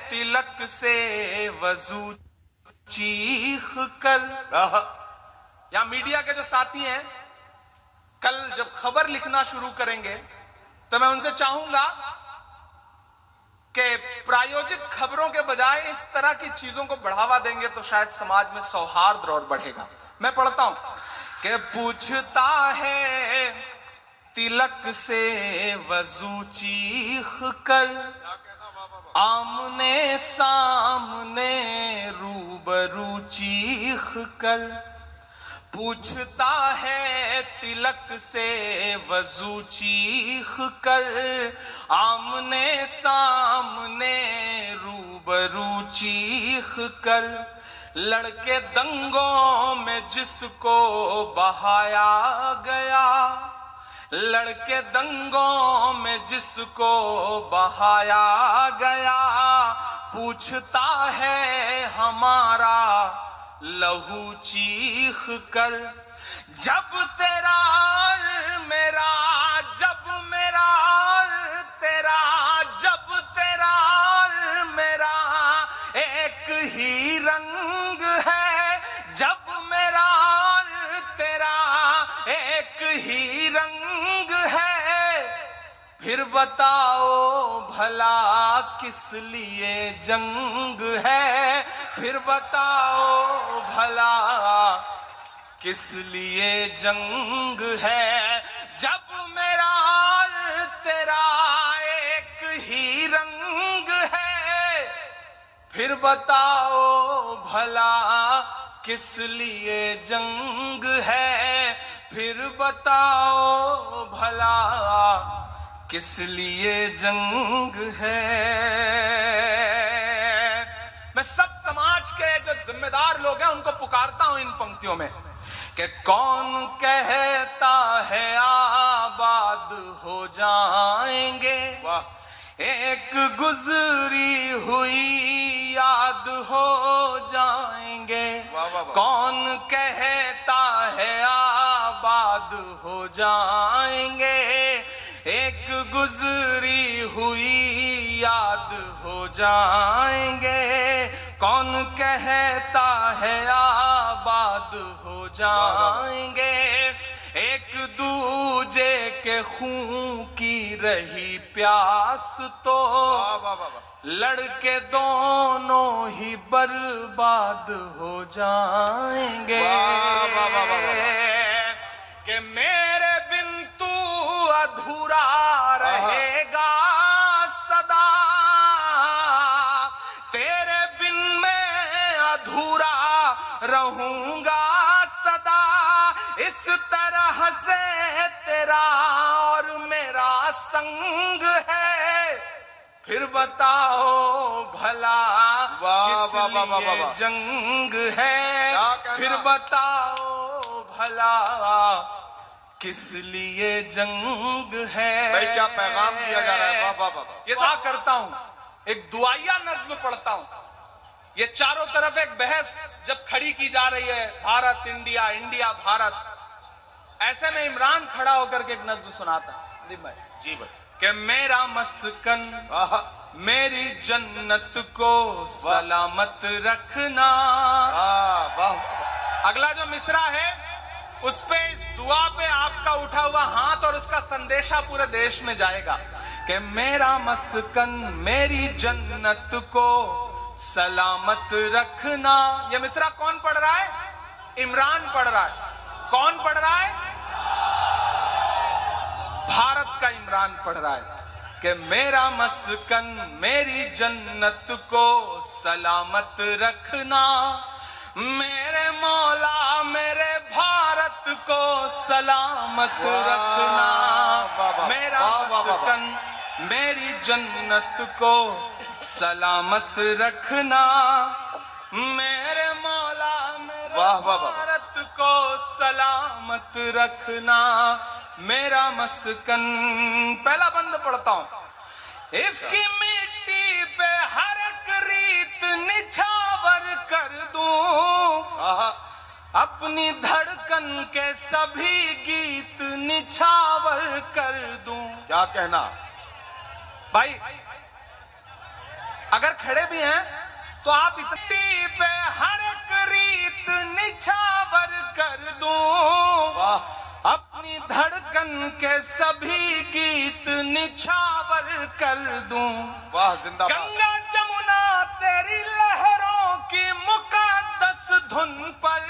तिलक से वजू चीख कर। या मीडिया के जो साथी हैं, कल जब खबर लिखना शुरू करेंगे तो मैं उनसे चाहूंगा कि प्रायोजित खबरों के बजाय इस तरह की चीजों को बढ़ावा देंगे तो शायद समाज में सौहार्द और बढ़ेगा। मैं पढ़ता हूं कि पूछता है तिलक से वजू चीख कर, आमने सामने रूबरू चीख कर। पूछता है तिलक से वजू चीख कर, आमने सामने रूबरू चीख कर। लड़के दंगों में जिसको बहाया गया, लड़के दंगों में जिसको बहाया गया, पूछता है हमारा लहू चीख कर। जब तेरा मेरा, जब मेरा तेरा, जब तेरा मेरा एक ही रंग है, जब मेरा तेरा एक ही रंग है, फिर बताओ भला किस लिए जंग है, फिर बताओ भला किस लिए जंग है। जब मेरा तेरा एक ही रंग है, फिर बताओ भला किस लिए जंग है, फिर बताओ भला किस लिए जंग है। मैं सब समाज के जो जिम्मेदार लोग हैं उनको पुकारता हूं इन पंक्तियों में कि कौन कहता है आबाद हो जाएंगे, एक गुजरी हुई याद हो जाएंगे। कौन कहता है आबाद हो जाएंगे, एक गुजरी हुई याद हो जाएंगे। कौन कहता है आबाद हो जाएंगे, एक दूजे के खून की रही प्यास तो लड़के दोनों ही बर्बाद हो जाएंगे। कि मेरे बिन तू अधूरा रहेगा सदा, तेरे बिन मैं अधूरा रहूंगा सदा। इस तरह से तेरा और मेरा संग है, फिर बताओ भला किस लिए जंग है, फिर बताओ भला किस लिए जंग है। भाई क्या पैगाम दिया जा रहा है। वाह वाह वाह। ये सा करता हूं, एक दुआया नज्म पढ़ता हूं। ये चारों तरफ एक बहस जब खड़ी की जा रही है, भारत इंडिया, इंडिया भारत, ऐसे में इमरान खड़ा होकर के एक नज्म सुनाता है। जी भाई। कि मेरा मस्कन मेरी जन्नत को सलामत रखना। अगला जो मिसरा है उस पे, इस दुआ पे आपका उठा हुआ हाथ और उसका संदेशा पूरे देश में जाएगा कि मेरा मस्कन मेरी जन्नत को सलामत रखना। ये मिसरा कौन पढ़ रहा है? इमरान पढ़ रहा है। कौन पढ़ रहा है? भारत का इमरान पढ़ रहा है कि मेरा मस्कन मेरी जन्नत को सलामत रखना। मेरे मौला मेरे भारत को सलामत रखना। मेरा मस्कन मेरी जन्नत को सलामत रखना। मेरे मौला मेरे भारत को सलामत रखना। मेरा मस्कन, पहला बंद पढ़ता हूं। इसकी मिट्टी पे हर एक रीत निछावर कर दूं, अपनी धड़कन के सभी गीत निछावर कर दूं। क्या कहना भाई? अगर खड़े भी हैं तो आप इतनी पे हर एक रीत निछावर कर दूं, अपनी धड़कन के सभी गीत निछावर कर दूं। वाह जिंदाबाद। गंगा जमुना तेरी लहरों की मुकद्दस धुन पर,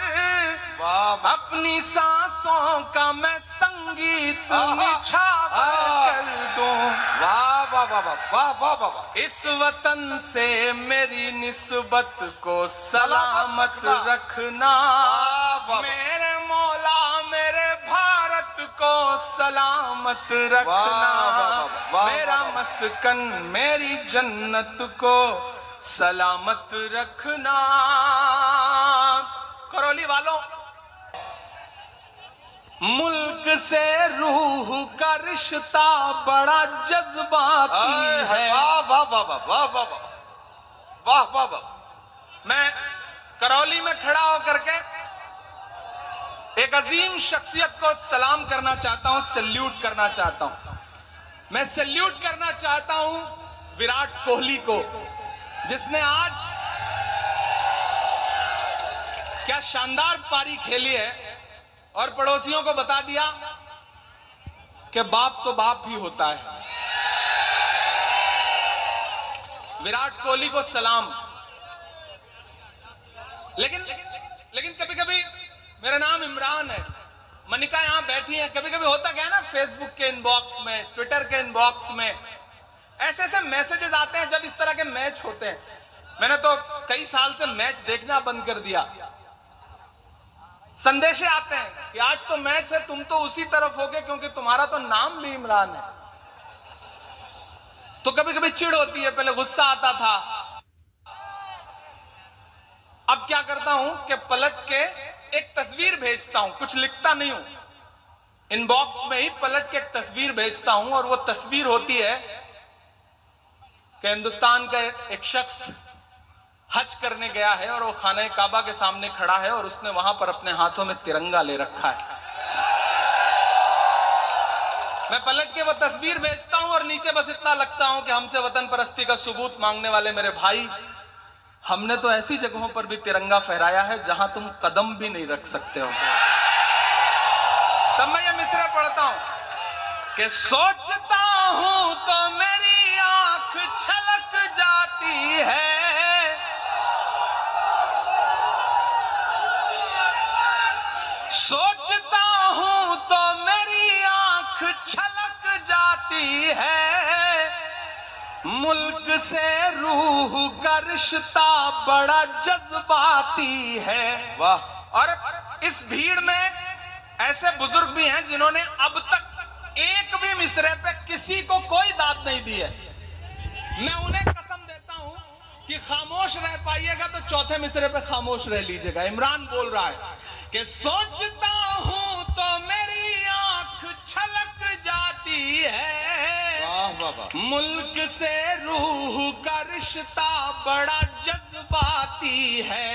वाह, अपनी सांसों का मैं संगीत निछावर कर दूं। वाह वाह वाह वाह वाह वाह वाह। इस वतन से मेरी निस्बत को सलामत रखना, मेरे मौला मेरे भारत को सलामत रखना, मेरा मस्कन मेरी जन्नत को सलामत रखना। करौली वालों, मुल्क से रूह का रिश्ता बड़ा जज्बाती है। वाह वाह वाह वाह वाह वाह वाह वाह वाह। मैं करौली में खड़ा होकर के एक अजीम शख्सियत को सलाम करना चाहता हूं, सैल्यूट करना चाहता हूं। मैं सैल्यूट करना चाहता हूं विराट कोहली को, जिसने आज क्या शानदार पारी खेली है और पड़ोसियों को बता दिया कि बाप तो बाप ही होता है। विराट कोहली को सलाम। लेकिन कभी कभी, मेरा नाम इमरान है, मनिका यहां बैठी है, कभी कभी होता क्या है ना, फेसबुक के इनबॉक्स में, ट्विटर के इनबॉक्स में ऐसे ऐसे मैसेजेस आते हैं जब इस तरह के मैच होते हैं। मैंने तो कई साल से मैच देखना बंद कर दिया। संदेशे आते हैं कि आज तो मैच है, तुम तो उसी तरफ होगे क्योंकि तुम्हारा तो नाम भी इमरान है। तो कभी कभी चिढ़ होती है, पहले गुस्सा आता था। अब क्या करता हूं कि पलट के एक तस्वीर भेजता हूं, कुछ लिखता नहीं हूं, इनबॉक्स में ही पलट के एक तस्वीर भेजता हूं, और वो तस्वीर होती है कि हिंदुस्तान का एक शख्स हज करने गया है और वो खाने काबा के सामने खड़ा है और उसने वहां पर अपने हाथों में तिरंगा ले रखा है। मैं पलट के वो तस्वीर भेजता हूं और नीचे बस इतना लगता हूं कि हमसे वतन परस्ती का सबूत मांगने वाले मेरे भाई, हमने तो ऐसी जगहों पर भी तिरंगा फहराया है जहां तुम कदम भी नहीं रख सकते हो। तब मैं ये मिसरा पढ़ता हूं कि सोचता हूं तो मेरी आंख छलक जाती है, सोचता हूं तो मेरी आंख छलक जाती है, मुल्क से रूह का रिश्ता बड़ा जज्बाती है। वाह। और इस भीड़ में ऐसे बुजुर्ग भी हैं जिन्होंने अब तक एक भी मिसरे पे किसी को कोई दाद नहीं दी है। मैं उन्हें कसम देता हूं कि खामोश रह पाइएगा तो चौथे मिसरे पे खामोश रह लीजिएगा। इमरान बोल रहा है कि सोचता हूं तो मेरी आंख छलक जाती है, वाह वाह वाह। मुल्क से रूह का रिश्ता बड़ा जज्बाती है।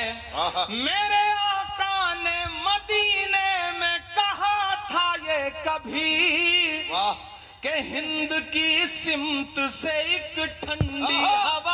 मेरे आका ने मदीने में कहा था ये कभी, वाह। कि हिंद की सिमत से एक ठंडी हवा